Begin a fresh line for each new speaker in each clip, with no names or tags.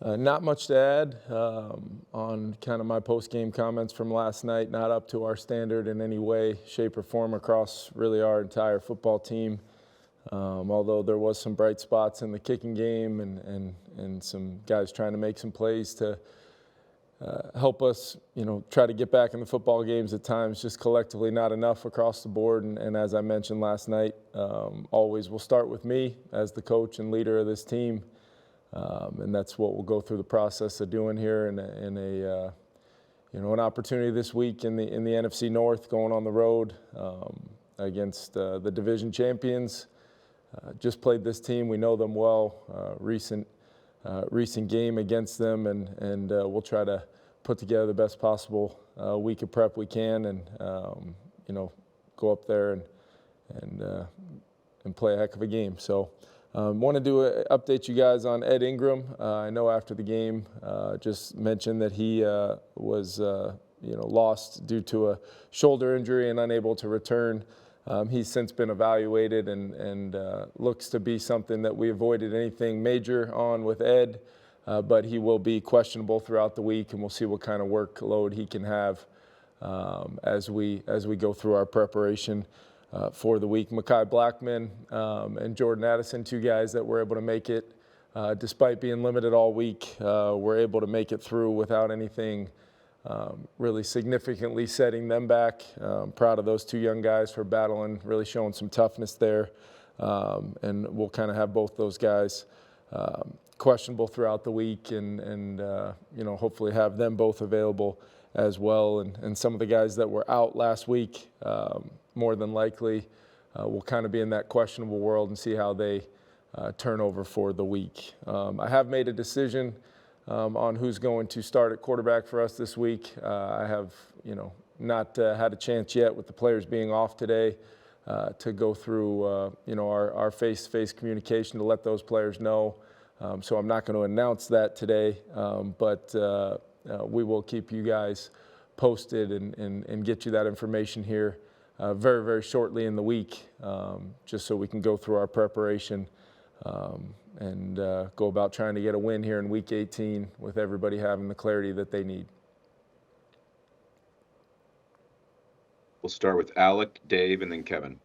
Not much to add on kind of my post-game comments from last night. Not up to our standard in any way, shape, or form across really our entire football team. Although there was some bright spots in the kicking game and some guys trying to make some plays to help us, try to get back in the football games at times, just collectively not enough across the board. And as I mentioned last night, always will start with me as the coach and leader of this team. And that's what we'll go through the process of doing here in an opportunity this week in the NFC North, going on the road against the division champions. Just played this team. We know them well. Recent game against them, and we'll try to put together the best possible week of prep we can, and go up there and play a heck of a game. So. Want to update you guys on Ed Ingram. I know after the game, just mentioned that he was lost due to a shoulder injury and unable to return. He's since been evaluated and looks to be something that we avoided anything major on with Ed, but he will be questionable throughout the week, and we'll see what kind of workload he can have as we go through our preparation for the week. Mekhi Blackman and Jordan Addison, two guys that were able to make it despite being limited all week, were able to make it through without anything really significantly setting them back. Proud of those two young guys for battling, really showing some toughness there. And we'll kind of have both those guys questionable throughout the week and hopefully have them both available as well. And some of the guys that were out last week, more than likely, will kind of be in that questionable world and see how they turn over for the week. I have made a decision on who's going to start at quarterback for us this week. I have, not had a chance yet with the players being off today to go through, our face-to-face communication to let those players know. So I'm not going to announce that today, but we will keep you guys posted and get you that information here very, very shortly in the week, just so we can go through our preparation and go about trying to get a win here in Week 18 with everybody having the clarity that they need.
We'll start with Alec, Dave, and then Kevin.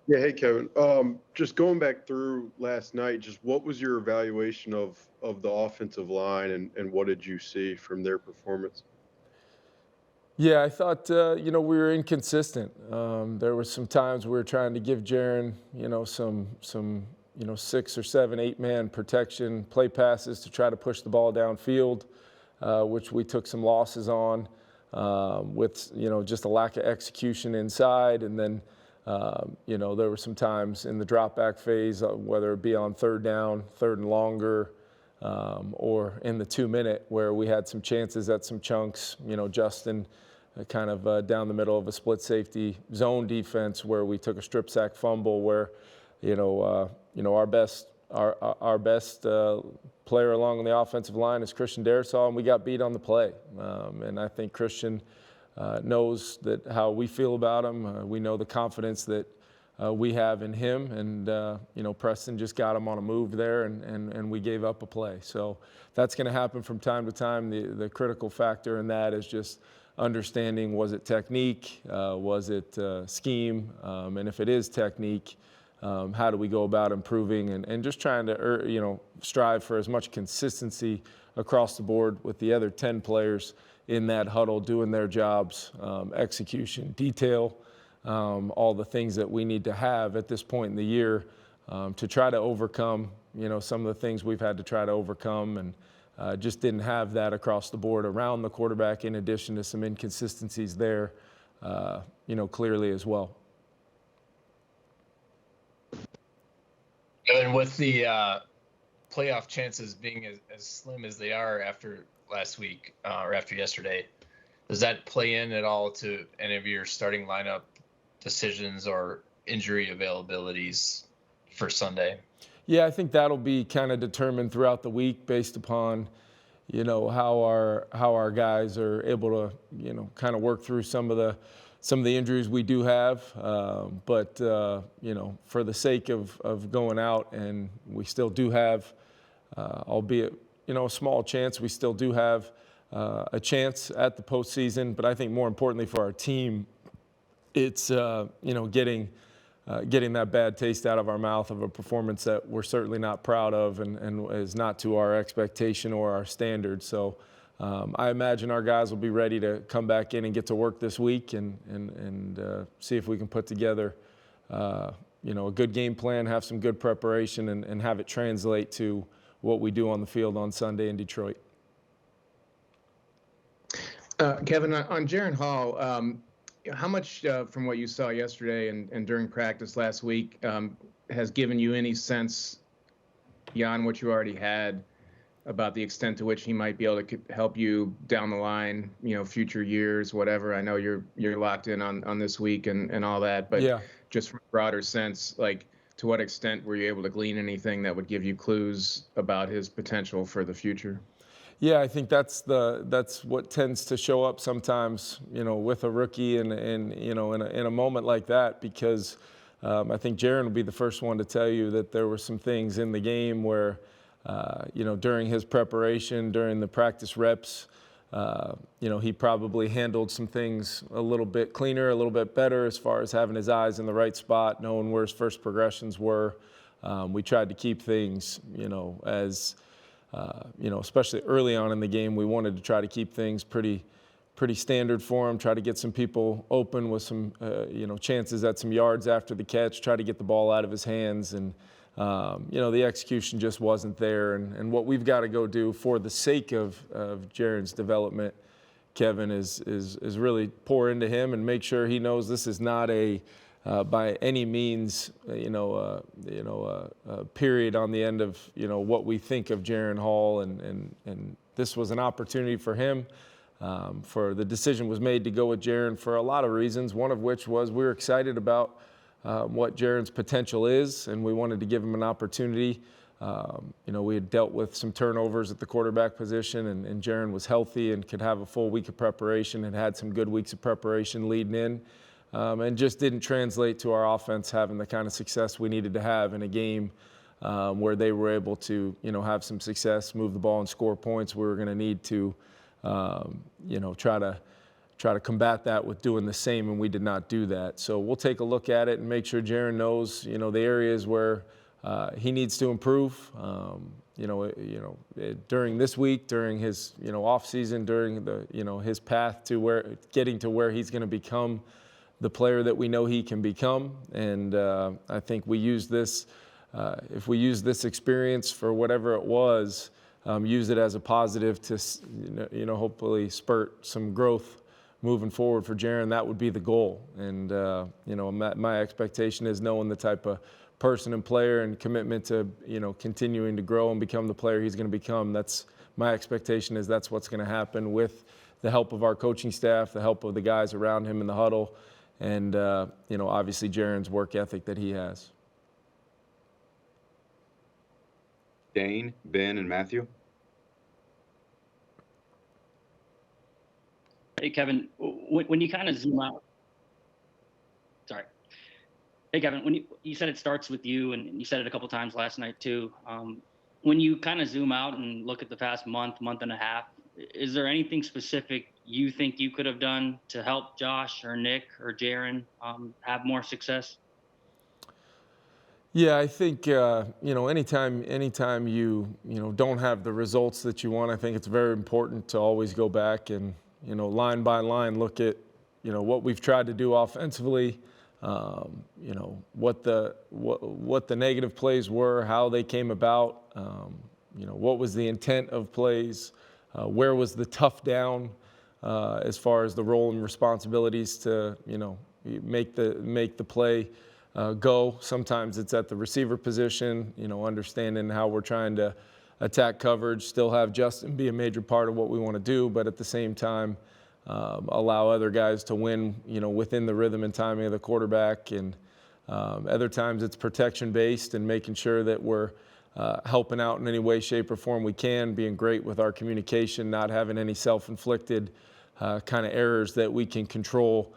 Yeah, hey, Kevin. Just going back through last night, just what was your evaluation of the offensive line and what did you see from their performance?
Yeah, I thought, we were inconsistent. There were some times we were trying to give Jaren, some 6 or 7, 8-man protection, play passes to try to push the ball downfield, which we took some losses on with, just a lack of execution inside. And then, there were some times in the drop back phase, whether it be on third down, third and longer, or in the 2-minute where we had some chances at some chunks, Justin kind of down the middle of a split safety zone defense where we took a strip sack fumble where, our best player along the offensive line is Christian Darrisaw, and we got beat on the play. And I think Christian knows that how we feel about him. We know the confidence that we have in him, and Preston just got him on a move there, and we gave up a play. So that's going to happen from time to time. The critical factor in that is just understanding, was it technique, was it scheme, and if it is technique, how do we go about improving and just trying to strive for as much consistency across the board with the other 10 players in that huddle doing their jobs, execution, detail, all the things that we need to have at this point in the year to try to overcome, some of the things we've had to try to overcome, and just didn't have that across the board around the quarterback, in addition to some inconsistencies there, clearly as well.
And with the playoff chances being as slim as they are after last week or after yesterday, does that play in at all to any of your starting lineup decisions or injury availabilities for Sunday?
Yeah, I think that'll be kind of determined throughout the week based upon, how our guys are able to, kind of work through some of the injuries we do have. But for the sake of going out, and we still do have albeit, a small chance. We still do have a chance at the postseason, but I think more importantly for our team, it's, getting that bad taste out of our mouth of a performance that we're certainly not proud of and is not to our expectation or our standards. So I imagine our guys will be ready to come back in and get to work this week and see if we can put together, a good game plan, have some good preparation, and have it translate to what we do on the field on Sunday in Detroit.
Kevin, on Jaren Hall, how much from what you saw yesterday and during practice last week has given you any sense beyond what you already had about the extent to which he might be able to help you down the line, future years, whatever? I know you're locked in on this week and all that, but
Yeah.
Just from a broader sense, like to what extent were you able to glean anything that would give you clues about his potential for the future?
Yeah, I think that's what tends to show up sometimes, with a rookie and in a moment like that, because I think Jaren will be the first one to tell you that there were some things in the game where, during his preparation, during the practice reps, he probably handled some things a little bit cleaner, a little bit better as far as having his eyes in the right spot, knowing where his first progressions were. We tried to keep things, as especially early on in the game, we wanted to try to keep things pretty standard for him, try to get some people open with some, chances at some yards after the catch, try to get the ball out of his hands. And, the execution just wasn't there. And what we've got to go do for the sake of Jaren's development, Kevin, is really pour into him and make sure he knows this is not by any means, a period on the end of, what we think of Jaren Hall. And this was an opportunity for him. For the decision was made to go with Jaren for a lot of reasons, one of which was we were excited about what Jaren's potential is, and we wanted to give him an opportunity. We had dealt with some turnovers at the quarterback position, and Jaren was healthy and could have a full week of preparation and had some good weeks of preparation leading in. And just didn't translate to our offense having the kind of success we needed to have in a game where they were able to, have some success, move the ball and score points. We were going to need to, try to combat that with doing the same, and we did not do that. So we'll take a look at it and make sure Jaren knows, the areas where he needs to improve. During this week, during his, off season, during the, his path to getting to where he's going to become the player that we know he can become. And I think we use this, if we use this experience for whatever it was, use it as a positive to, hopefully spurt some growth moving forward for Jaren. That would be the goal. And, my expectation is knowing the type of person and player and commitment to, continuing to grow and become the player he's going to become. That's my expectation, is that's what's going to happen with the help of our coaching staff, the help of the guys around him in the huddle, and, obviously Jaren's work ethic that he has.
Dane, Ben, and Matthew.
Hey, Kevin, when you kind of zoom out, sorry. Hey, Kevin, when you said it starts with you, and you said it a couple times last night too. When you kind of zoom out and look at the past month and a half, is there anything specific you think you could have done to help Josh or Nick or Jaren have more success?
Yeah, I think, anytime you, don't have the results that you want, I think it's very important to always go back and, line by line, look at, what we've tried to do offensively, what the negative plays were, how they came about, what was the intent of plays, where was the tough down as far as the role and responsibilities to, make the play go. Sometimes it's at the receiver position, understanding how we're trying to attack coverage, still have Justin be a major part of what we want to do, but at the same time, allow other guys to win, within the rhythm and timing of the quarterback. And other times it's protection based and making sure that we're helping out in any way, shape, or form we can, being great with our communication, not having any self-inflicted kind of errors that we can control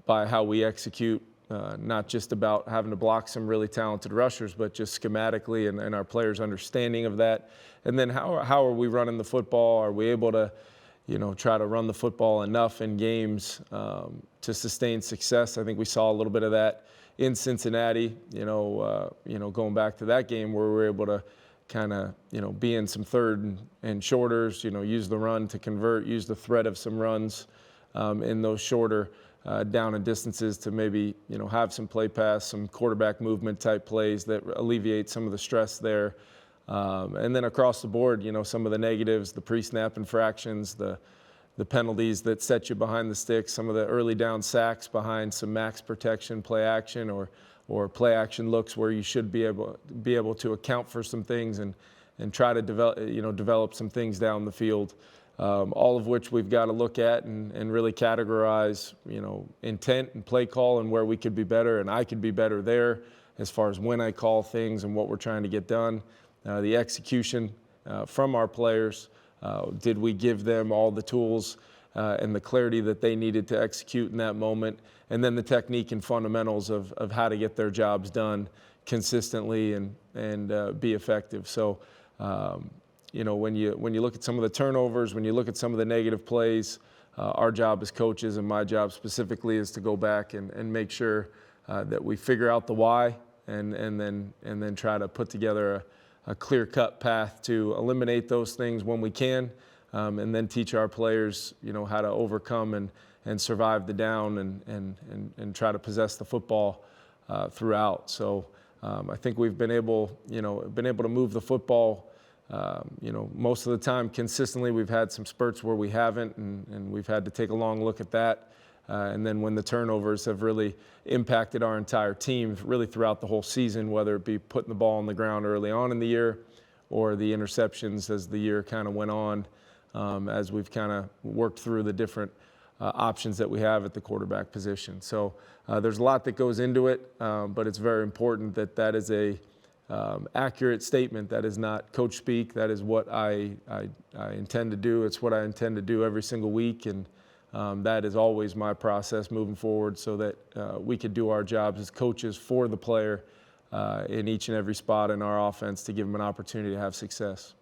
by how we execute, not just about having to block some really talented rushers, but just schematically and our players' understanding of that. And then how are we running the football? Are we able to, try to run the football enough in games to sustain success? I think we saw a little bit of that in Cincinnati, going back to that game where we were able to kind of, be in some third and shorters, use the run to convert, use the threat of some runs in those shorter down and distances to maybe, have some play pass, some quarterback movement type plays that alleviate some of the stress there. And then across the board, some of the negatives, the pre-snap infractions, the penalties that set you behind the sticks, some of the early down sacks behind some max protection, play action, or play action looks where you should be able to account for some things and try to develop some things down the field. All of which we've got to look at and really categorize, intent and play call and where we could be better, and I could be better there as far as when I call things and what we're trying to get done. The execution from our players, did we give them all the tools and the clarity that they needed to execute in that moment? And then the technique and fundamentals of how to get their jobs done consistently and be effective. So, when you look at some of the turnovers, when you look at some of the negative plays, our job as coaches and my job specifically is to go back and make sure that we figure out the why and then try to put together a clear-cut path to eliminate those things when we can, and then teach our players, how to overcome and survive the down and try to possess the football throughout. So I think we've been able to move the football. Most of the time consistently. We've had some spurts where we haven't, and we've had to take a long look at that. And then when the turnovers have really impacted our entire team, really throughout the whole season, whether it be putting the ball on the ground early on in the year or the interceptions as the year kind of went on, as we've kind of worked through the different options that we have at the quarterback position. So there's a lot that goes into it, but it's very important that is a accurate statement. That is not coach speak. That is what I intend to do. It's what I intend to do every single week, and that is always my process moving forward, so that we could do our jobs as coaches for the player in each and every spot in our offense to give them an opportunity to have success.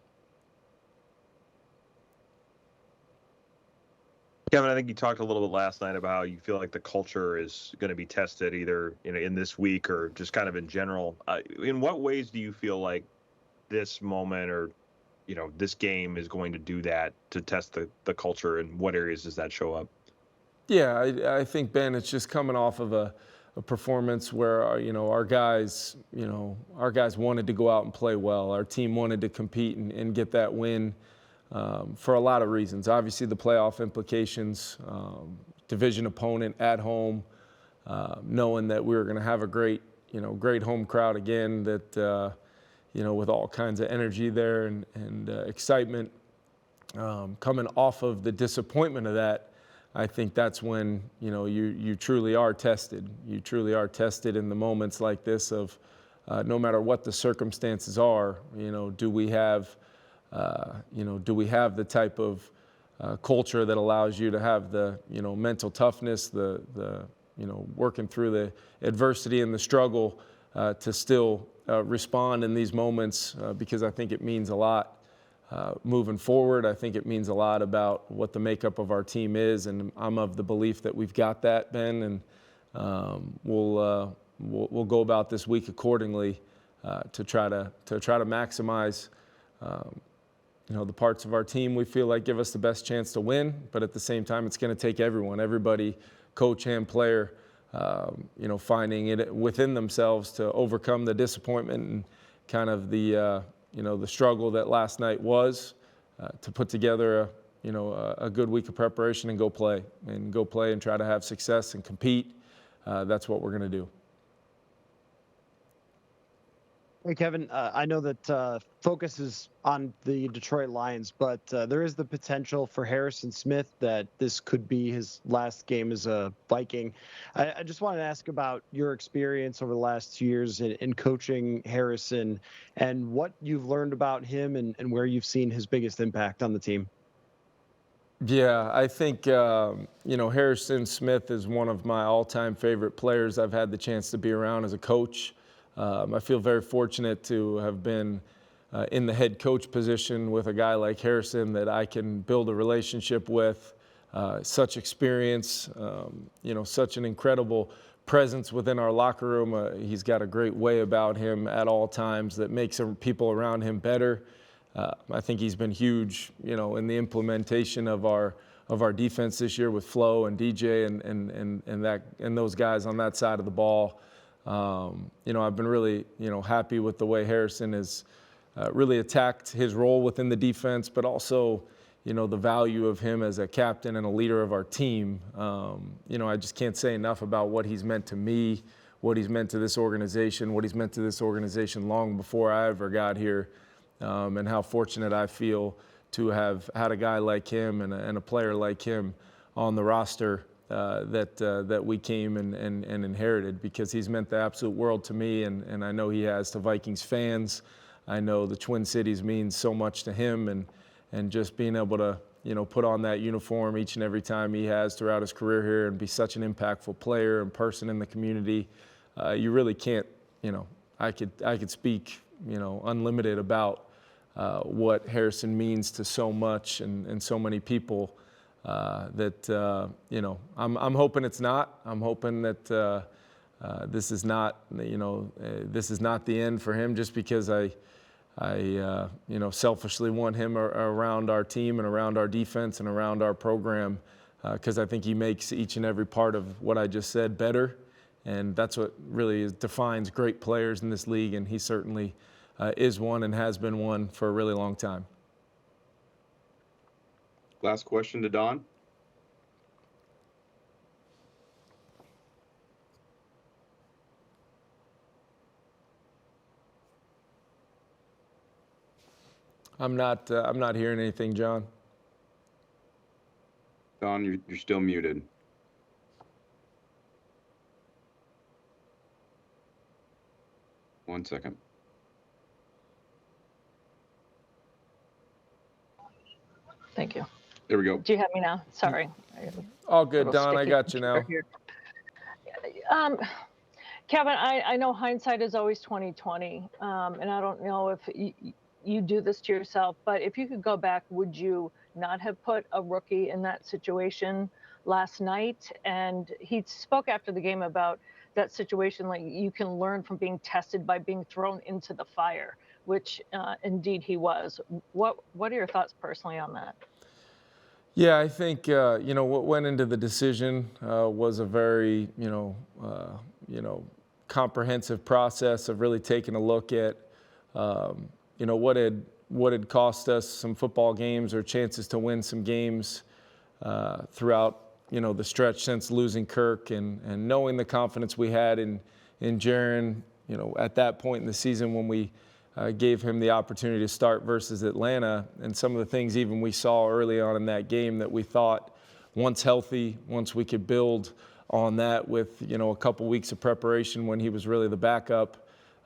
Kevin, I think you talked a little bit last night about how you feel like the culture is going to be tested either in this week or just kind of in general. In what ways do you feel like this moment or this game is going to do that to test the culture, and what areas does that show up?
Yeah, I think, Ben, it's just coming off of a performance where our guys wanted to go out and play well. Our team wanted to compete and get that win. For a lot of reasons. Obviously, the playoff implications, division opponent at home, knowing that we were going to have a great home crowd again, that, with all kinds of energy there and excitement. Coming off of the disappointment of that, I think that's when, you truly are tested. You truly are tested in the moments like this of no matter what the circumstances are, do we have the type of culture that allows you to have the, mental toughness, the working through the adversity and the struggle to still respond in these moments, because I think it means a lot moving forward. I think it means a lot about what the makeup of our team is, and I'm of the belief that we've got that, Ben, and we'll go about this week accordingly to try to maximize the parts of our team we feel like give us the best chance to win, but at the same time, it's going to take everybody, coach and player, finding it within themselves to overcome the disappointment and kind of the struggle that last night was, to put together a good week of preparation and go play and try to have success and compete. That's what we're going to do.
Hey, Kevin, I know that focus is on the Detroit Lions, but there is the potential for Harrison Smith that this could be his last game as a Viking. I just wanted to ask about your experience over the last 2 years in coaching Harrison and what you've learned about him and where you've seen his biggest impact on the team.
Yeah, I think, Harrison Smith is one of my all-time favorite players I've had the chance to be around as a coach. I feel very fortunate to have been in the head coach position with a guy like Harrison that I can build a relationship with. Such experience, such an incredible presence within our locker room. He's got a great way about him at all times that makes people around him better. I think he's been huge, in the implementation of our defense this year with Flo and DJ and those guys on that side of the ball. I've been really, happy with the way Harrison has really attacked his role within the defense, but also, the value of him as a captain and a leader of our team. I just can't say enough about what he's meant to me, what he's meant to this organization, what he's meant to this organization long before I ever got here. And how fortunate I feel to have had a guy like him and a player like him on the roster that we came and inherited, because he's meant the absolute world to me, and I know he has to Vikings fans. I know the Twin Cities means so much to him, and just being able to put on that uniform each and every time he has throughout his career here and be such an impactful player and person in the community. You really can't, I could speak unlimited about what Harrison means to so much and so many people that I'm hoping it's not. I'm hoping that this is not this is not the end for him, just because I selfishly want him around our team and around our defense and around our program, because I think he makes each and every part of what I just said better, and that's what really defines great players in this league, and he certainly is one and has been one for a really long time.
Last question to Don.
I'm not hearing anything, John.
Don, you're still muted. One second.
Thank you.
There we go.
Do you have me now? Sorry.
All good, Don. I got you now.
Kevin, I know hindsight is always 20/20, and I don't know if you do this to yourself, but if you could go back, would you not have put a rookie in that situation last night? And he spoke after the game about that situation, like you can learn from being tested by being thrown into the fire, which indeed he was. What are your thoughts personally on that?
Yeah, I think what went into the decision was a very comprehensive process of really taking a look at what had cost us some football games or chances to win some games throughout the stretch since losing Kirk, and knowing the confidence we had in Jaren at that point in the season when we gave him the opportunity to start versus Atlanta, and some of the things even we saw early on in that game that we thought, once healthy, once we could build on that with a couple weeks of preparation when he was really the backup,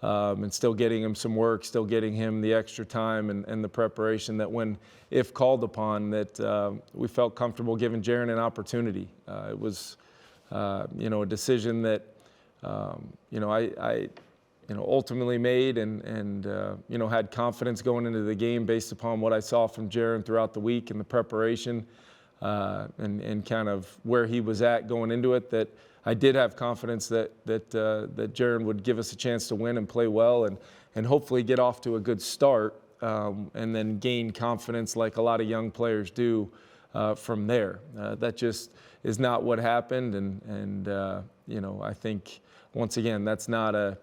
and still getting him some work, still getting him the extra time and the preparation that if called upon, that we felt comfortable giving Jaren an opportunity. It was a decision that I ultimately made and had confidence going into the game based upon what I saw from Jaren throughout the week and the preparation, and kind of where he was at going into it, that I did have confidence that Jaren would give us a chance to win and play well and hopefully get off to a good start, and then gain confidence like a lot of young players do from there. That just is not what happened, and I think once again that's not an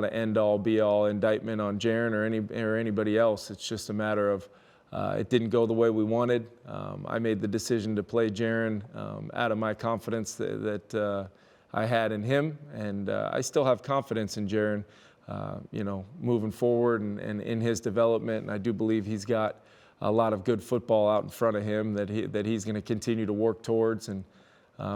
end-all, be-all indictment on Jaren or anybody else. It's just a matter of it didn't go the way we wanted. I made the decision to play Jaren out of my confidence that I had in him, and I still have confidence in Jaren, moving forward and in his development. And I do believe he's got a lot of good football out in front of him that he's going to continue to work towards. And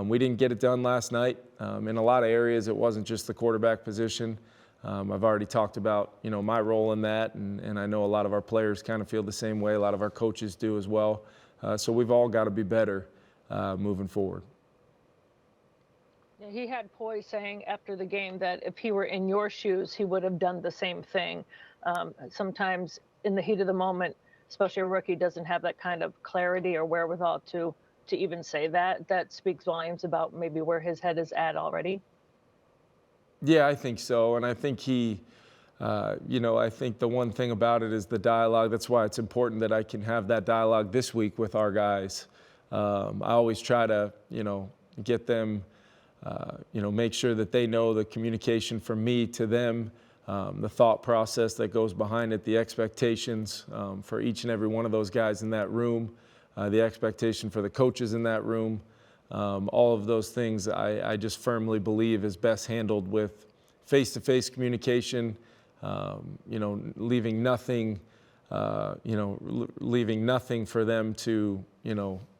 we didn't get it done last night. In a lot of areas, it wasn't just the quarterback position. I've already talked about, my role in that, and I know a lot of our players kind of feel the same way. A lot of our coaches do as well. So we've all got to be better moving forward.
Yeah, he had poise saying after the game that if he were in your shoes, he would have done the same thing. Sometimes in the heat of the moment, especially a rookie doesn't have that kind of clarity or wherewithal to even say that. That speaks volumes about maybe where his head is at already.
Yeah, I think so. And I think I think the one thing about it is the dialogue. That's why it's important that I can have that dialogue this week with our guys. I always try to, get them, make sure that they know the communication from me to them, the thought process that goes behind it, the expectations for each and every one of those guys in that room, the expectation for the coaches in that room. All of those things I just firmly believe is best handled with face-to-face communication, leaving nothing, leaving nothing for them to,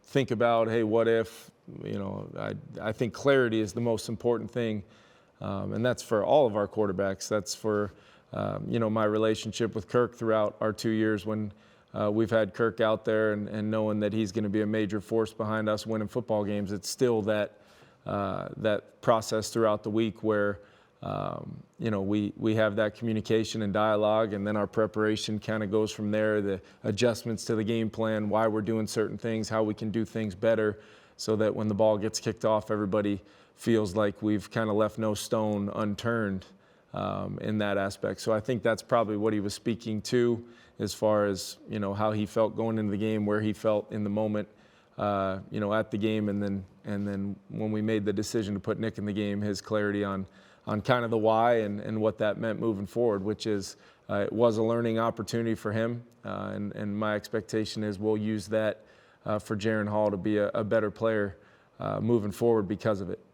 think about, hey, what if, I think clarity is the most important thing. And that's for all of our quarterbacks. That's for, my relationship with Kirk throughout our 2 years when we've had Kirk out there and knowing that he's going to be a major force behind us winning football games. It's still that process throughout the week where, we have that communication and dialogue, and then our preparation kind of goes from there, the adjustments to the game plan, why we're doing certain things, how we can do things better so that when the ball gets kicked off, everybody feels like we've kind of left no stone unturned in that aspect. So I think that's probably what he was speaking to as far as, how he felt going into the game, where he felt in the moment, at the game. And then when we made the decision to put Nick in the game, his clarity on kind of the why and what that meant moving forward, which is it was a learning opportunity for him. And my expectation is we'll use that for Jaren Hall to be a better player moving forward because of it.